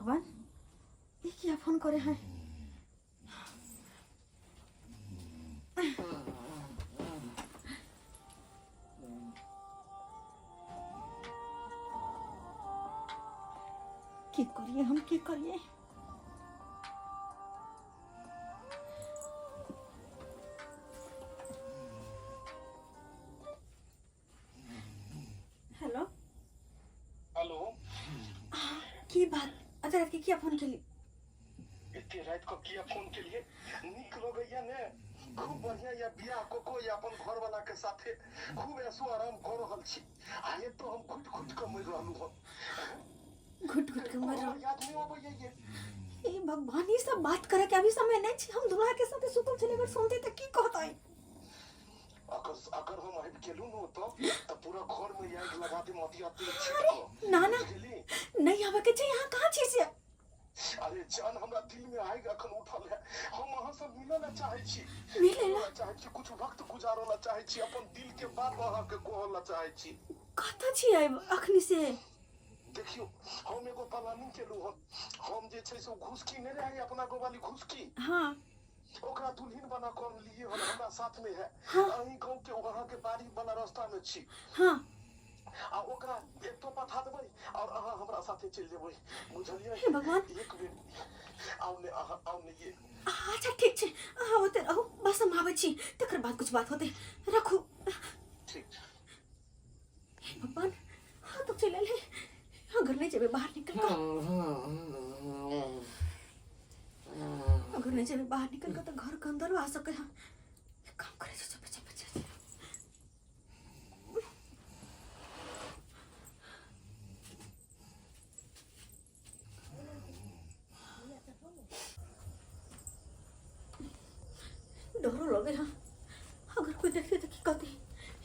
भगवान ये क्या फोन करे हैं की करिए हम की करिए हेलो हेलो की बात अच्छा रात के क्या फोन के लिए इतने रात को किया फोन के लिए निक लगैया ने खूब बढ़िया या बियाह को या अपन घर वाला के साथे खूब ऐसो आराम कर रहल छी आये तो हम खुद खुद के मर रहलू हम घुट घुट के मर और याद नहीं आबे ये ए भगवान ये सब बात करे के अभी समय नहीं छी हम दूल्हा के साथ सुतल चले गए सुनते त की कहता है अगर हम आइब गेलू न तो पूरा घर में आग लगा दे मतिया ते ना ना नहीं आवे के चाहिए यहाँ कहाँ छी से अरे जान हमरा दिल में आग अखन उठल है हम वहां से मिलना चाहे छी मिलेला चाहे छी कुछ वक्त गुजारला चाहे छी अपन दिल के बात वहां के कहला चाहे छी कहता छी आइ अखनी से देखियो हम एगो प्लानिंग केलू हम जे छै से घुसकी नहीं रहे अपना गोवाली घुसकी हाँ ओकरा दुल्हन बना कर लिए हमरा साथ में है हाँ। अही गांव के वहां के बाड़ी वाला रास्ता में छी हाँ आ ओकरा एक तो पठा देबै और अहाँ हमरा साथे चल जेबै बुझलियै हे भगवान एक मिनट आउ ने ये अच्छा ठीक छे होते रहो बस हम आवे छी तकर बाद कुछ बात होते रखो ठीक हे भगवान हाँ तो चले ले अगर नहीं जेबे बाहर निकल कर अगर नहीं जेबे बाहर निकल कर तो घर के अंदर आ सके हम काम करे छे चुप चुप चुप डरो लगे हाँ अगर कोई देखे तो की कहते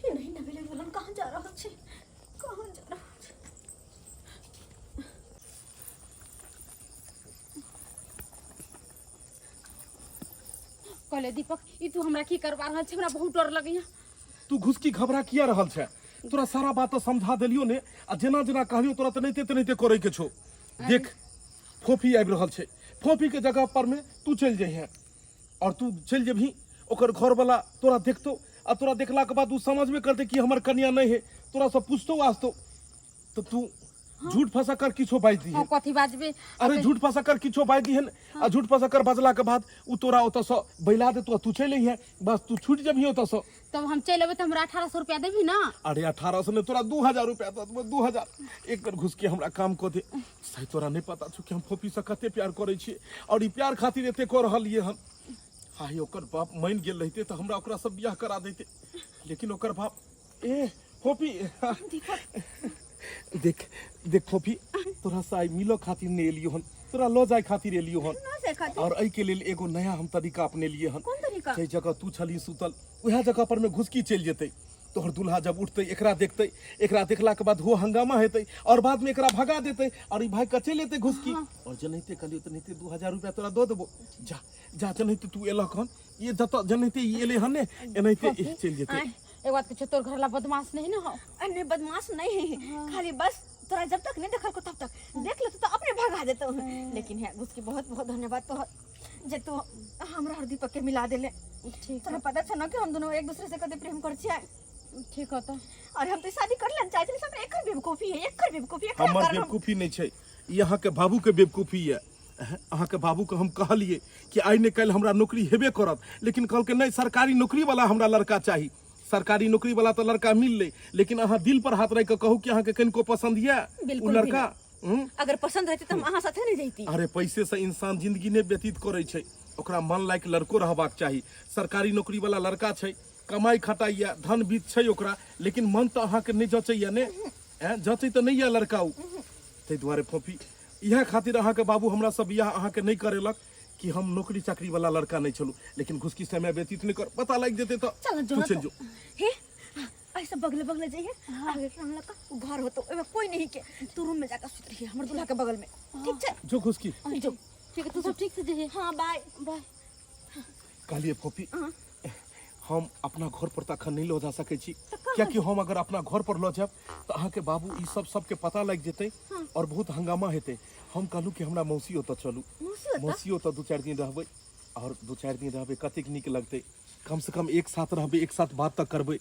ये नहीं ना मिले दुल्हन कहाँ जा रहा है कहाँ जा रहा है कहले दीपक ई तू हमरा की करवा रहल छै हमरा बहुत डर लगैया तू घुसकी घबरा किया रहल छै तोरा सारा बात तो समझा देलियो ने आ जेना जेना कहलियो तोरा तो नहीं करे के छो देख फोफी आबि रहल छै फोफी के जगह पर में तू चल जइहे और तू चल जेबही ओकर घर वाला तोरा देखतो आ तोरा देखला के बाद तू समझ में करते कि हमर कन्या नहीं है तोरा सब पूछतो आस्तो तो तू झूठ फंसा कर किछो बाज दी है कथी बाजबे अरे झूठ फंसा कर किछो बाज दी है आ झूठ फंसा कर बजला के बाद उ तोरा ओत से बैला दे तू चल है बस तू छूट जबही ओत से तब हम चल अबे त हमरा 1800 रुपया देबी ना अरे 1800 ने तोरा 2000 रुपया दे 2000 एक बार घुस के हमरा काम को दे सही तोरा नहीं पता छु कि हम फोफी से कते प्यार करे छी और ई प्यार खातिर एते कर रहलिए हम हाय ओकर बाप मान गेल रहते तो हमरा ओकरा सब बियाह करा देते लेकिन ओकर बाप ए फोफी देख देख फोफी तोरा से आई मिलो खातिर ने एलियो हन तोरा लो जाय खातिर एलियो हन और एई के लेल एगो नया हम तरीका अपने लिए हन कौन तरीका जे जगह तू छली सुतल वह जगह पर में घुसकी चल जेते तोहर दूल्हा जब उठते एकरा देखते एकरा देखला के बाद हो हंगामा हेते और बाद में एकरा भगा देते और ई भाई कचे लेते घुसकी और जनैते कलियो त नैते 2000 रुपया तोरा दो देबो जा जा जनैते तू एलक हन ये जत जनैते ई एले हन ने एनैते चल जेते एक बात कुछ तोर घरला बदमाश नहीं ना हो अन्य बदमाश नहीं है खाली बस तोरा जब तक नहीं देखल को तब तक देख ले तो अपने भगा देता हूँ लेकिन है उसकी बहुत बहुत धन्यवाद तो जे तू हमरा और दीपक के मिला देले ठीक तोरा पता छ ना कि हम दोनों एक दूसरे से कते प्रेम कर छियै ठीक होता और हम तो शादी कर लेन चाहते सब एक बेवकूफी है एक बेवकूफी हमर बेवकूफी नहीं छै यहाँ के बाबू के बेवकूफी है अहाँ के बाबू के हम कहलिए कि आइ ने कल हमरा नौकरी हेबे करत लेकिन कहल के नहीं सरकारी नौकरी वाला हमरा लड़का चाहिए सरकारी नौकरी वाला तो लड़का मिल ले लेकिन अहाँ दिल पर हाथ रख के कहू कि अहाँ के कनको पसंद है उ लड़का अगर पसंद रहते तो हम अहाँ साथे नहीं जैती अरे पैसे से इंसान जिंदगी ने व्यतीत करे छै ओकरा मन लायक लड़को रहबाक चाहिए सरकारी नौकरी वाला लड़का छै कमाई खटाइया धन बीत छै ओकरा लेकिन मन तो अहाँ के नहीं जचैया ने जचै तो नहीं है लड़का उ तै दुआरे फोफी इहा खातिर अहाँ के बाबू हमरा सब बियाह अहाँ के नहीं करेलक कि हम नौकरी चाकरी वाला लड़का नहीं चलू लेकिन घुसकी समय व्यतीत नहीं कर पता लग जेते तो चल जो हे ऐसा बगल बगल जाइए आगे के हम लड़का घर होतो एमे कोई नहीं के तू रूम में जाकर सुत रही हमर दूल्हा के बगल में ठीक है जो घुसकी जो ठीक है तू सब ठीक से जे हां बाय बाय कहलिए फोफी हम अपना घर पर तखन नहीं लो जा सके छी क्या कि हम अगर अपना घर पर लो जाब तो अहाँ के बाबू ई सबके पता लग जेते और बहुत हंगामा हेते। हम कहलू कि हमरा मौसी ओतऽ चलू, मौसी ओतऽ 2-4 दिन रहबै और 2-4 दिन रहबै कतेक नीक लगते, कम से कम एक साथ रहबै, एक साथ बात तक करबै।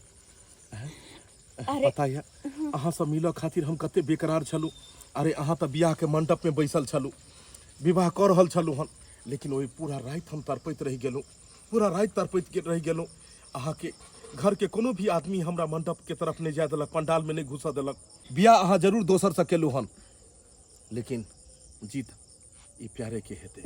पता है अहाँ सब मिलो खातिर हम कते बेकरार छलू। अरे अहाँ तो बियाह के मंडप में बैसल छलू, विवाह कर रहल छलू हन, लेकिन ओहि पूरा रात हम तड़पैत रह गेलू, पूरा रात तड़पैत रह गेलू। अहाँ के घर के कोनो भी आदमी हमरा मंडप के तरफ नहीं जाय देलक, पंडाल में नहीं घुसा देलक। बियाह अहाँ जरूर दोसर से केलू हन, लेकिन जीत ई प्यारे के हेते।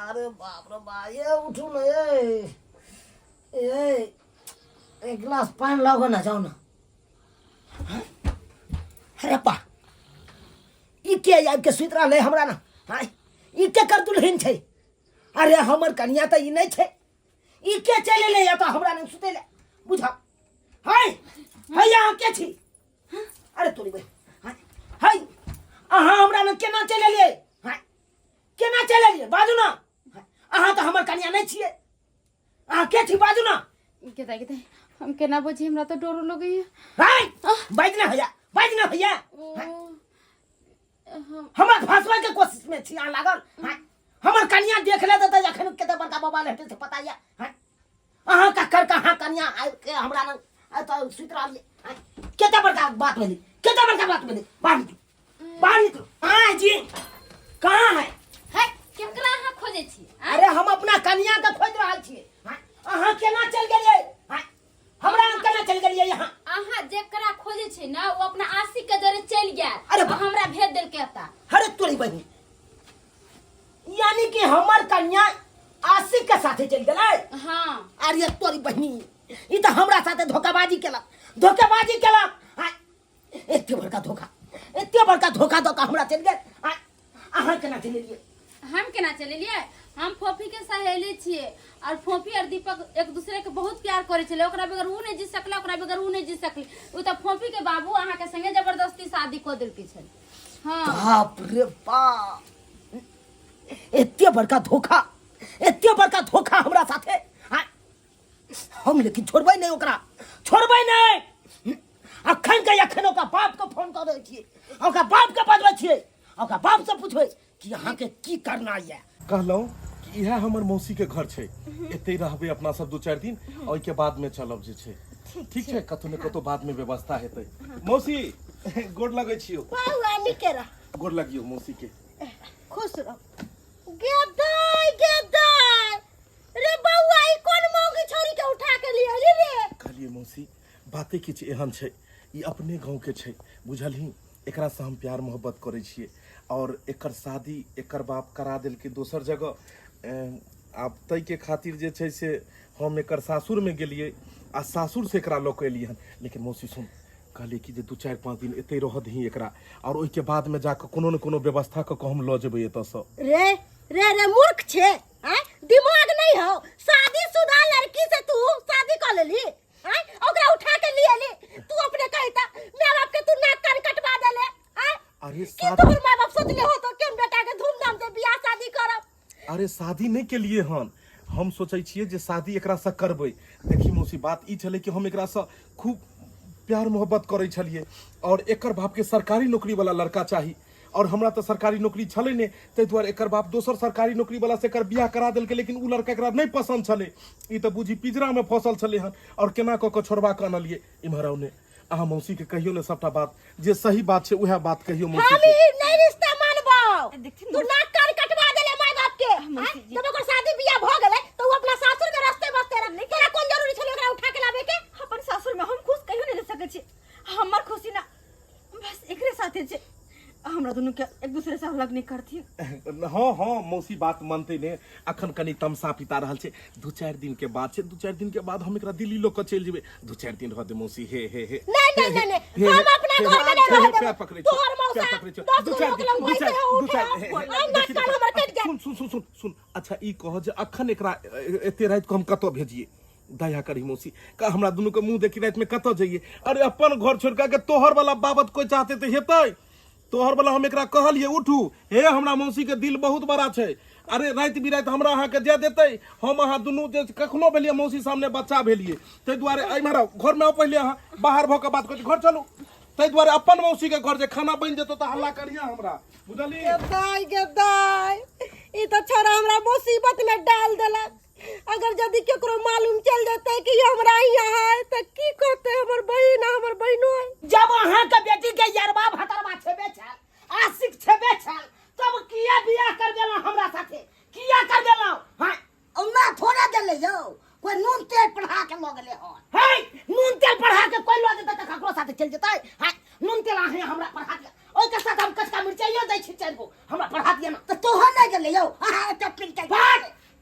अरे बाप रे बा, ये उठू ना, ये एक गिलास पानी लाओ ना, जाओ ना। अरे पा ई के आब के सुत रहले हमरा ना, हाय ई के कर दुल्हन छै। अरे हमर कन्या त ई नहीं छै, ई के चले ले या तो हमरा नहीं सुते ले, बुझा। हाय हाय यहाँ के छी? अरे तोरी बे, हाय हाय अहाँ हमरा ने केना चले ले, हाय केना चले ले, बाजू ना। अहाँ तो हमर कन्या नहीं छिए, अहाँ के छी, बाजू ना। के हम केना बुझी, हमरा तो डर लगई है। हाय बाजना भैया, बाजना भैया, हमरा फंसवा के कोशिश में छी अहाँ लागल। हाय हमर कन्या देख ले त जखन केते बड़का बाबा लेटे से पता या। हाय अहाँ का कर कहाँ कन्या आइ के हमरा न त सुत रहलिए। हाय केते बड़का बात भेली, केते बड़का बात भेली, बाहर निकलो। हां जी कहाँ है? है केकरा अहाँ खोजे छी? अरे हम अपना कन्या के खोज रहल छी। हाय अहाँ केना चल गेलिए? हाय हमरा न केना चल गेलिए यहाँ? अहाँ जेकरा खोजे छी ना वो अपना आशिक के जरे चल गया। अरे हमरा भेज देल के ता। अरे तोरी बहन, यानी कि हमर कन्या आशिक के साथे चल गेलै? हां। अरे तोरी बहनी, ई त हमरा साथे धोखाबाजी केलक, धोखाबाजी केलक। हाय एते बड़का धोखा, एते बड़का धोखा दो का हमरा चल गेल। हाय अहाँ केना चल गेलिए? हम केना चले लिए? हम फोफी के सहेली छिए और फोफी और दीपक एक दूसरे के बहुत प्यार करे छले। ओकरा बगैर ऊ नहीं जी सकला, ओकरा बगैर ऊ नहीं जी सकली। ऊ त फोफी के बाबू अहाँ के संगे जबरदस्ती शादी को देल के छल। हां बाप रे बाप, एते बड़का धोखा, एते बड़का धोखा हमरा साथे। हाय हम लेकिन छोड़बै नहीं ओकरा, छोड़बै नहीं। अखन के अखन ओकरा बाप के फोन कर दै छियै, ओकरा बाप के बजबै छियै, ओकरा बाप से पूछबै कि अहाँ के की करना ये। कहलौं कि इहा हमर मौसी के घर छै, एते रहबै अपना सब 2-4 दिन, और के बाद में चलब जे छै। ठीक छै, कतौ न कतौ बाद में व्यवस्था हेतै। मौसी गोड़ लगै छियो। बाबा निकेरा गोड़ लगियो मौसी के। खुश रहो। गेदाई गेदाई रे बउआ, ई कोन मौगी छोरी के उठा के लिए आली रे? कहलिए मौसी बाते किछ एहन छै, ई अपने गांव के छै, बुझलही। एकरा से हम प्यार मोहब्बत करै छियै और एकर शादी एकर बाप करा देल के दोसर जगह। आब तै के खातिर जे छै से हम एकर सासुर में गेलिए आ सासुर से एकरा लऽ के एलिए हन। लेकिन मौसी सुन, कहलिए कि जे 2-4-5 दिन एते रह दही एकरा, और ओइ के बाद में जाके कोनो न कोनो व्यवस्था क के हम लऽ जेबै एतऽ सँ। रे रे रे मूर्ख छे, हैं? दिमाग नहीं हो? शादीशुदा लड़की से तू शादी कर लेली, हैं? ओकरा उठा के लिए ली, तू अपने कहता माँ बाप के तू नाक कान कटवा देले, हैं? अरे कि तोहर माँ बाप सोचले हो तो केन बेटा के धूमधाम से बियाह शादी करब? अरे शादी नहीं के लिए हन, हम सोचे छिए जे शादी एकरा से करबै। देखी मौसी बात ई छले कि हम एकरा से खूब प्यार मोहब्बत करे छलिए, और एकर बाप के सरकारी नौकरी वाला लड़का चाही, और हमरा तो सरकारी नौकरी छले ने, तै दुआरे एकर बाप दोसर सरकारी नौकरी वाला से एकर बियाह करा देलके। लेकिन उ लड़का एकरा नहीं पसंद छले, ई तो बुझी पिंजरा में फसल छले हन, और केना क के छोड़वा के अनलिए इम्हर औने। अहाँ मौसी के कहियो ने सबटा बात, जे सही बात छै उहे बात कहियो मौसी हम के। ई नहीं रिश्ता मानबो। तू नाक कान कटवा देले माय बाप के, हैं? जब ओकर शादी बियाह भ गेलै तो उ अपना सासुर के रास्ते बसते रह। तोरा कोन जरूरी छले ओकरा उठा के लाबे के? अपन सासुर में हम खुश कहियो नहीं रह सकै छी। हमर खुशी ना बस एकरे साथे छै। हमरा दोनों के एक दूसरे से अलग नहीं करती। हाँ हाँ मौसी बात मानते ने, अखन कनी तमसा पिता रहल छै। 2-4 दिन के बाद छै, 2-4 दिन के बाद हम एकरा दिल्ली लोग के चल जेबे। 2-4 दिन रह दे मौसी। हे हे हे नहीं हम अपना घर में नहीं रह पैर पकड़े छो, पैर पकड़े छो। 2-4 दिन सुन सुन सुन सुन। अच्छा ई कह जे अखन एकरा एते रात को हम कतो भेजिए? दया करी मौसी, का हमरा दोनों के मुंह देखी रात में कतो जाइए? अरे अपन घर छोड़ के तोहर वाला बाबत कोई चाहते तो हेतै, तोहर वाला हम एकरा कहलिए उठू हे हमरा मौसी के दिल बहुत बड़ा छै अरे रात बिरात हमरा अहाँ के जे देते हम अहाँ दुनू जे कखनो भेलिए मौसी सामने बच्चा भेलिए तै दुआरे एमहर घर में पहले अहाँ बाहर भ के बात कर घर चलू तै दुआरे अपन मौसी के घर जे खाना बन जेतो त हल्ला करिया हमरा बुझली के दाई ई तो छोरा हमरा मुसीबत में डाल देलक अगर यदि केकरो मालूम चल जाते कि हमरा यहाँ है त की करते हमर बहिनो है जब अहाँ के बेटी के यरबा भतरवा छेबे छल आशिक छेबे छल तब किया बियाह कर देला हमरा साथे किया कर देला हां ओना थोड़ा देले यौ कोई नून तेल पढ़ा के ल गेले हो हे नून तेल पढ़ा के कोई ल देता त ककरो साथे चल जतै हां नून तेल आहे हमरा पढ़ा दिया ओइ के साथ हम कचका मिर्चाइयो दै छी चार गो हमरा पढ़ा दिया ना त तोहर नै गेले यौ अहाँ त पिलकै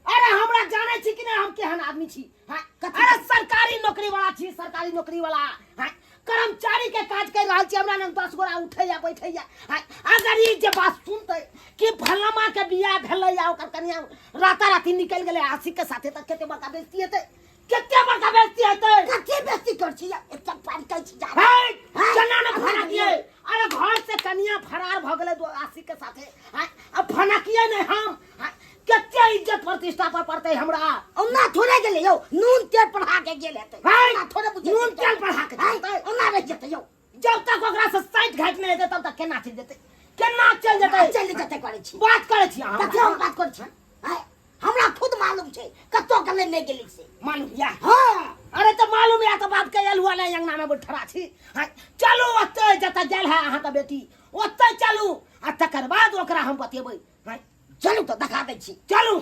अरे हमरा जाने छी कि नहीं हम केहन आदमी छी हां अरे सरकारी नौकरी वाला हां कर्मचारी के काज कर रहल छी हमरा ने 10 गोरा उठै या बैठै या अगर ई जे बात सुनतै कि फलमा के बियाह भेलै या ओकर कनिया राताराती निकल गेलै आशिक के साथे त केते बड़का बेइज्जती हेतै कते बेइज्जती कर छी एकटा पार कर छी जा जना न फना दिए अरे घर से कनिया फरार भ गेलै दो आशिक के साथे अब फना किए नहीं हम कते इज्जत प्रतिष्ठा पर पड़ते हमरा ओना थोड़े गेले यौ नून तेल पढ़ा के गेल हेतै ना थोड़े बुझे नून तेल पढ़ा के चलतै ओना रह जेतै यौ जब तक ओकरा से साइड घाट नहीं हेतै तब तक केना चल जेतै करे छी बात करे छी अहाँ कते हम बात करे छी हमरा खुद मालूम छै कतो गले नहीं गेली से मालूम या हां अरे तो मालूम या तो बात के एलुआ ले अंगना में बैठरा छी चलू ओते जता गेल है अहाँ त बेटी ओते चलू आ तकर बाद ओकरा हम बतेबै चलू तो दिखा दै छी चलू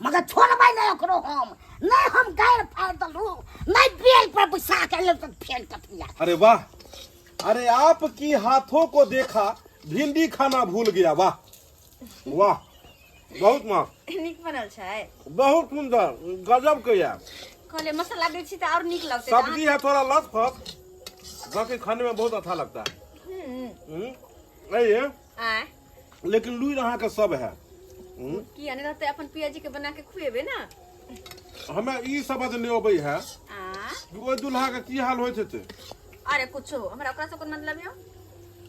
मगर छोड़बै नहीं ओकरो हम नहीं हम गायर फाड़ दलू नहीं बेल पर बिछा के ले तक फेल कटिया अरे वाह अरे आपकी हाथों को देखा भिंडी खाना भूल गया वाह वाह बहुत मां नीक बनल छै बहुत सुंदर गजब के या कहले मसाला दै छी त और नीक लगतै सब्जी है थोड़ा लसफस बाकी खाने में बहुत अच्छा लगता है ये लेकिन लुई रहा का सब है की आने रहते अपन पियाजी के बना के खुएबे ना हमें ई समझ नहीं आबै है ओ दुल्हा के की हाल होय छै अरे कुछो हमरा ओकरा से कोन मतलब है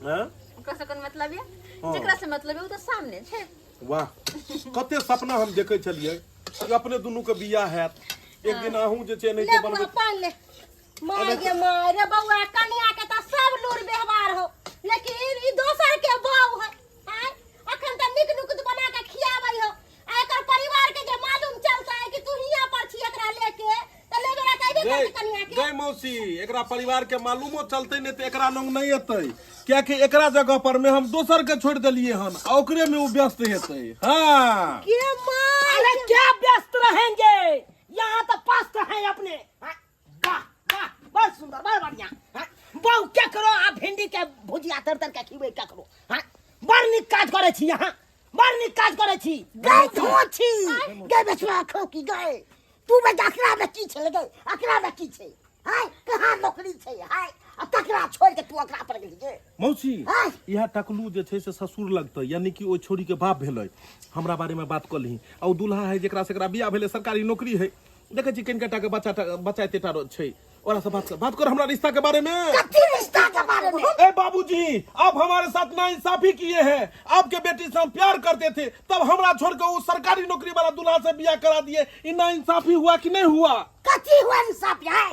हैं ओकरा से कोन मतलब है जेकरा से मतलब है वो तो सामने छै वाह कते सपना हम देखे छलिए कि अपने दोनों के बियाह हैत एक दिन आहू जे छै नहीं बनबे पान ले माय गे माय रे बउआ कन्या के त सब लूर व्यवहार हो लेकिन ई दोसर के बाऊ है अखन त निक नुकुत बना के खियाबै हो एकर परिवार के जे मालूम चलता है कि तू हिया पर छी एकरा लेके त लेबेला कहबे करते कन्या के जय मौसी एकरा परिवार के मालूमो चलते नहीं त एकरा लोग नहीं हेतै क्या कि एकरा जगह पर में हम दोसर के छोड़ देलिए हन आ ओकरे में वो व्यस्त हेतै हां के माय अरे क्या व्यस्त रहेंगे यहाँ तो पस्त हैं अपने वाह वाह बहुत सुंदर बहुत बढ़िया बहु क्या करो आप भिंडी के भुजिया तर के खिबै क्या करो हां बड़ निक काज करे छी यहाँ बड़ निक काज करे छी गए धो छी गए बेचवा खो की गए तू बे अकरा में की छे गए अकरा में की छे हाय कहां नौकरी छे हाय आ तकरा छोड़ के तू अकरा पर गेली जे मौसी यह टकलू जे छै से ससुर लगतै यानी कि ओ छोरी के बाप भेलै हमरा बारे में बात कर ली आ दुल्हा है जेकरा से एकरा बियाह भेलै सरकारी नौकरी है देखे छी किनकटा के बच्चा तेटा छै ओरा से बात कर हमरा रिश्ता के बारे में कथी रिश्ता के बारे में ए बाबूजी आप हमारे साथ नाइंसाफी किए हैं आपके बेटी से हम प्यार करते थे तब हमरा छोड़ के उस सरकारी नौकरी वाला दूल्हा से बियाह करा दिए इ नाइंसाफी हुआ कि नहीं हुआ कथी हुआ इंसाफ है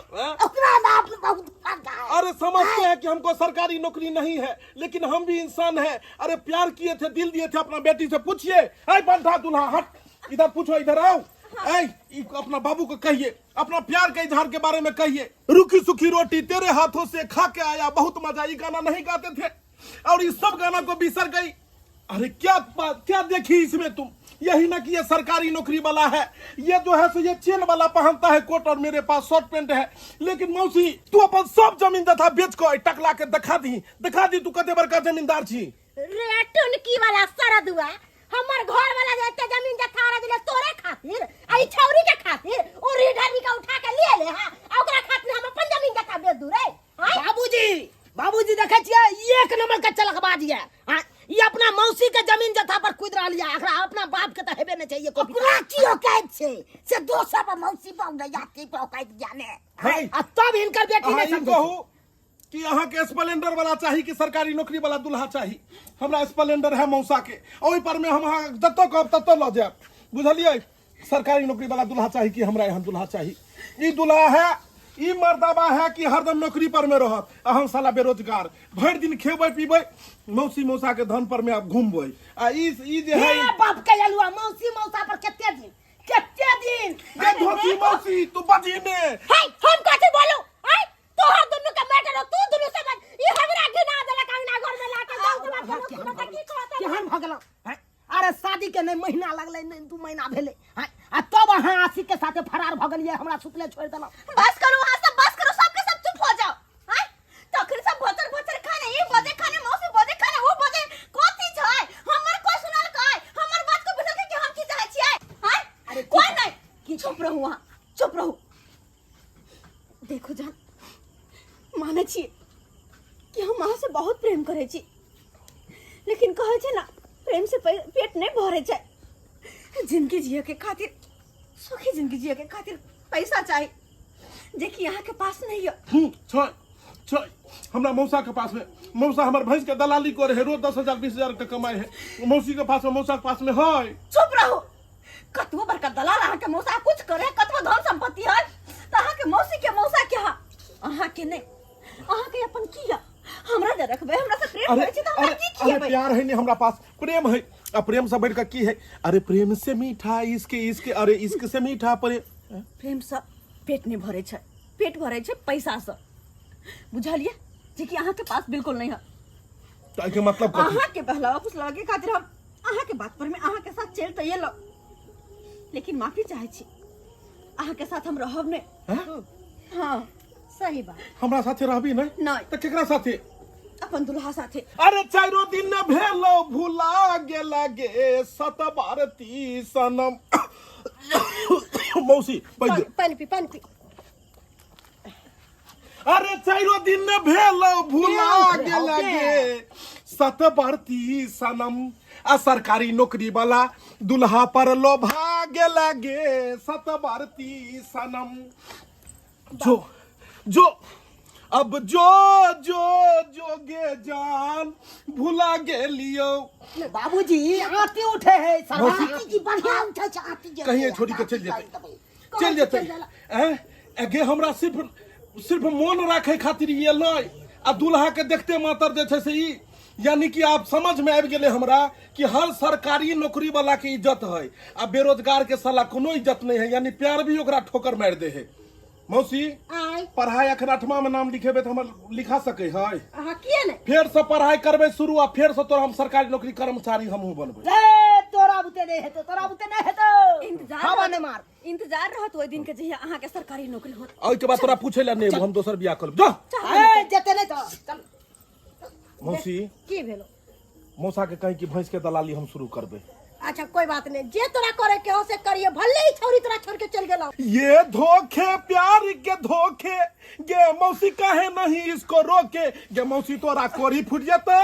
ओकरा बाप बहुत फर्क है अरे समझते हैं कि हमको सरकारी नौकरी नहीं है लेकिन हम भी इंसान हैं अरे प्यार किए थे दिल दिए थे अपना बेटी से पूछिए ऐ बंधा दूल्हा हट इधर पूछो इधर आओ अपना बाबू को कहिए अपना प्यार के इजहार के बारे में कहिए रूखी सूखी रोटी तेरे हाथों से खा के आया बहुत मजा ये गाना नहीं गाते थे और इस सब गाना को बिसर गई अरे क्या देखी इसमें तुम यही ना कि ये सरकारी नौकरी वाला है ये जो है सो ये चेन वाला पहनता है कोट और मेरे पास शॉर्ट पैंट है लेकिन मौसी तू अपन सब जमीन जथा बेच को टकला के दिखा दी तू कते बड़का जमींदार छी रेटन की वाला सरदुआ हमर घर वाला जते जमीन जथा रे दिले तोरे खातिर आई छौरी के खातिर ओ रीढ़ी का उठा के ले हां ओकरा खातिर हम अपन जमीन जथा बेच दू रे बाबूजी देखे छिए एक नंबर का चलकबाज है हां ये अपना मौसी के जमीन जथा पर कूद रहा लिया एकरा अपना बाप के त हेबे नहीं चाहिए कोई ओकरा की औकात से दोसर पर मौसी पर जाति पर औकात जाने है तब इनकर बेटी ने कहू कि अहाँ के स्प्लेंडर वाला चाहिए कि सरकारी नौकरी वाला दुल्हा चाहिए। हमरा स्प्लेंडर है मौसा के, ओहि पर में हम अहाँ जतऽ कहब ततऽ लऽ जायब, बुझलियै। सरकारी नौकरी वाला दुल्हा चाहिए कि हमरा यहाँ दुल्हा चाहिए। ई दुल्हा है, ई मर्दबा है कि हरदम नौकरी पर में रहत, आ हम साला बेरोजगार भरि दिन खेबै पीबै, मौसी मौसा के धन पर में आप घूमबै। आ ई जे है हे बाप के अलुआ मौसी मौसा पर केते दिन ए धोती मौसी तू बजी ने। हे हम कथि बोलू? हैं तोहर दुनु के मैटर हो, तू दुनु समझ। ई हमरा घिना देलक अंगना घर में लाके जाऊ के बात करू त की कहत केहन भगलो हैं? अरे शादी के नहीं महीना लगले नहीं 2 महीना भेले हैं, आ तब अहाँ आशिक के साथे फरार भ गेलिए, हमरा सुतले छोड़ देलौ। बस करू, हां सब बस करू, सबके सब चुप हो जाओ। हैं तखन सब भोतर भोतर खाने, ई बजे खाने, मौसी बजे खाने, वो बजे कोथि छै? हमर कोई सुनल काय? हमर बात को बुझल कि हम की चाहे छियै? हैं अरे कोई नहीं, की चुप रहू, वहां चुप रहू। देखो जान, माने छी कि हम अहाँ से बहुत प्रेम करे छी, लेकिन कहै छै ना प्रेम से पेट नहीं भरे छै। जिंदगी जिए के खातिर, सुखी जिंदगी जिए के खातिर पैसा चाहिए, जे कि यहाँ के पास नहीं है। छै छै हमरा मौसा के पास में, मौसा हमर भैंस के दलाली करे है, रोज 10,000 20,000 के कमाए है। मौसी के पास में, मौसा के पास में है। चुप रहो। कतबो बड़का दलाल अहाँ के मौसा कुछ करे, कतबो धन संपत्ति है, तो अहाँ के मौसी के मौसा के हा अहाँ के नहीं, अहाँ के अपन किया हमरा दे रखबे, हमरा से प्रेम करे छी त हमरा की अरे किए? प्यार है नहीं हमरा पास, प्रेम है। आ प्रेम से बढ़ के की है? अरे प्रेम से मीठा इसके अरे इश्क से मीठा प्रेम। प्रेम से पेट नहीं भरे छै, पेट भरे छै पैसा से, बुझलिए, जे कि अहाँ के पास बिल्कुल नहीं है। तो के मतलब कथी? अहाँ के पहला कुछ लगे खातिर हम अहाँ के बात पर में अहाँ के साथ चल त ये लो, लेकिन माफी चाहे छी, अहाँ के साथ हम रहब ने। हाँ सही बात। हमरा साथे रहबी नहीं? नहीं। तो केकरा साथे? अपन दुल्हा साथे। अरे 4 दिन न भेलो भुला गेला गे सतबारती सनम। मौसी पानी पी, पानी पी। अरे 4 दिन न भेलो भुला गेला गे सतबारती सनम। आ सरकारी नौकरी वाला दुल्हा पर लोभा गेला गे सतबारती सनम। जो अब जो गे जान भुला गेलियो। बाबूजी आती उठे है, सरस्वती जी बढ़िया उठे छै, आती जे कहीं छोड़ी के चल जेते हैं। गे हमरा सिर्फ मन राखे खातिर ये लय, आ दुल्हा के देखते मातर जे छै से ई, यानी कि आप समझ में आबि गेले हमरा कि हर सरकारी नौकरी वाला के इज्जत है, आ बेरोजगार के साला कोनो इज्जत नहीं है, यानी प्यार भी ओकरा ठोकर मार दे है। मौसी पढ़ाई अखन 8वां में नाम लिखेबे तो हम लिखा सके है? अहाँ किए नहीं? फिर से पढ़ाई करबे शुरू, आ फिर से तोरा हम सरकारी नौकरी कर्मचारी हमहू बनबे। रे तोरा बुते नहीं हेतो, तोरा बुते नहीं हेतो। इंतजार हवा ने मार। इंतजार रहत ओइ दिन के जहिया अहाँ के सरकारी नौकरी होत। ओइ के बाद तोरा पूछे ला नहीं, हम दोसर बियाह करब। जा ए जते नहीं तो चल। मौसी की भेलो? मौसा के कहीं कि भैंस के दलाली हम शुरू करबे। अच्छा कोई बात नहीं, जे तोरा करे के हो से करिए, भले ही छोरी तोरा छोड़ के चल गेलो। ये धोखे प्यार के धोखे, गे मौसी काहे नहीं इसको रोके। गे मौसी तोरा कोरी फुट जेतो,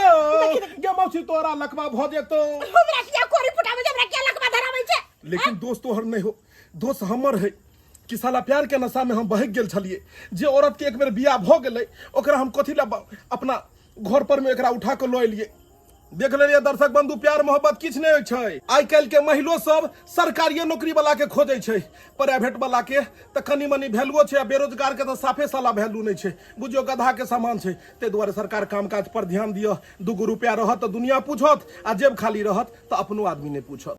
गे मौसी तोरा लकवा भ जेतो। हमरा किया कोरी फुटावे, हमरा किया लकवा धरावे छै? लेकिन दोस्त तोहर नहीं हो, दोस्त हमर है कि साला प्यार के नशा में हम बहक गेल छलिए। जे औरत के एक बेर बियाह भ गेलै, ओकरा हम कथी ला अपना घर पर में एकरा उठा के लऽ एलिए। देख लेलिए दर्शक बंधु, प्यार मोहब्बत किछ नहीं छै। आइ काल्हि के महिलो सब सरकारी नौकरी वाला के खोजे छै, प्राइवेट वाला के त कनी मनी वैल्यू छै, बेरोजगार के त साफे साला वैल्यू नहीं छै। बुझियो गधा के समान छै। ते दुआरे सरकार कामकाज पर ध्यान दियो। 2 रुपया रहत त दुनिया पूछत, आ जेब खाली रहत त अपनो आदमी नहीं पूछत।